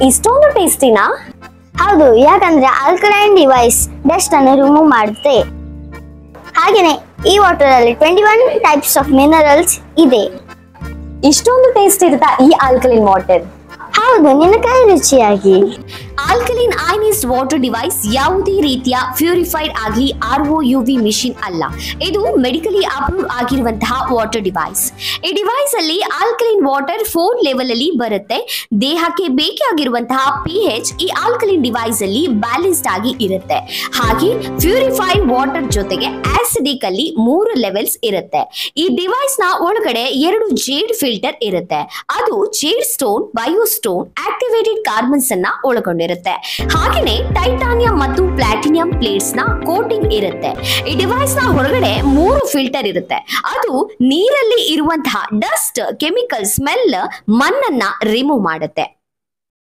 ಇಷ್ಟೊಂದು ಟೇಸ್ಟಿನಾ? ಹೌದು, ಯಾಕಂದ್ರೆ ಆಲ್ಕಲೈನ್ ಡಿವೈಸ್ ಡಸ್ಟ್ ಅನ್ನು ರಿಮೂವ್ ಮಾಡುತ್ತೆ. ಹಾಗೇನೆ ಈ ವಾಟರ್ ಅಲ್ಲಿ 21 ಟೈಪ್ಸ್ ಆಫ್ ಮಿನರಲ್ಸ್ ಇದೆ. ಇಷ್ಟೊಂದು ಟೇಸ್ಟ್ ಇರುತ್ತಾ ಈ ಆಲ್ಕಲೈನ್ ವಾಟರ್? ಹೌದು, ನಿನ್ನ ಕೈ ರುಚಿಯಾಗಿ. ಆಲ್ಕಲೈನ್ ಅಯಾನೈಸ್ಡ್ ವಾಟರ್ ಡಿವೈಸ್ ಯಾವುದೇ ರೀತಿಯ ಪ್ಯೂರಿಫೈಡ್ ಆಗಲಿ ROUV ಮಿಷಿನ್ ಅಲ್ಲ. ಇದು ಮೆಡಿಕಲಿ ಅಪ್ರೂವ್ ಆಗಿರುವಂತಹ ವಾಟರ್ ಡಿವೈಸ್. ಈ ಡಿವೈಸ್ ಅಲ್ಲಿ ಆಲ್ಕಲೈನ್ ವಾಟರ್ 4 ಲೆವೆಲ್ ಅಲ್ಲಿ ಬರುತ್ತೆ. ದೇಹಕ್ಕೆ ಬೇಕಾಗಿರುವಂತಹ pH ಈ ಆಲ್ಕಲೈನ್ ಡಿವೈಸ್ ಅಲ್ಲಿ ಬ್ಯಾಲೆನ್ಸ್ಡ್ ಆಗಿ ಇರುತ್ತೆ. ಹಾಗೆ ಪ್ಯೂರಿಫೈಡ್ ವಾಟರ್ ಜೊತೆಗೆ ಆಸಿಡಿಕ್ ಅಲ್ಲಿ 3 ಲೆವೆಲ್ಸ್ ಇರುತ್ತೆ. ಈ ಡಿವೈಸ್ ನ ಒಳಗಡೆ 2 ಜೇಡ್ ಫಿಲ್ಟರ್ ಇರುತ್ತೆ. ಅದು ಜೇಡ್ ಸ್ಟೋನ್, ಬಯೋಸ್ಟೋನ್, ಆಕ್ಟಿವೇಟೆಡ್ ಕಾರ್ಬನ್ಸ್ ಅನ್ನ ಒಳಗೊಂಡಿರುತ್ತೆ. ಹಾಗೆಯೇ ಟೈಟಾನಿಯಂ ಮತ್ತು ಪ್ಲಾಟಿನಿಯಂ ಪ್ಲೇಟ್ಸ್ ನ ಕೋಟಿಂಗ್ ಇರುತ್ತೆ. ಈ ಡಿವೈಸ್ ನ ಹೊರಗಡೆ 3 ಫಿಲ್ಟರ್ ಇರುತ್ತೆ. ಅದು ನೀರಲ್ಲಿ ಇರುವಂತಹ ಡಸ್ಟ್, ಕೆಮಿಕಲ್, ಸ್ಮೆಲ್, ಮಣ್ಣನ್ನ ರಿಮೂವ್ ಮಾಡುತ್ತೆ.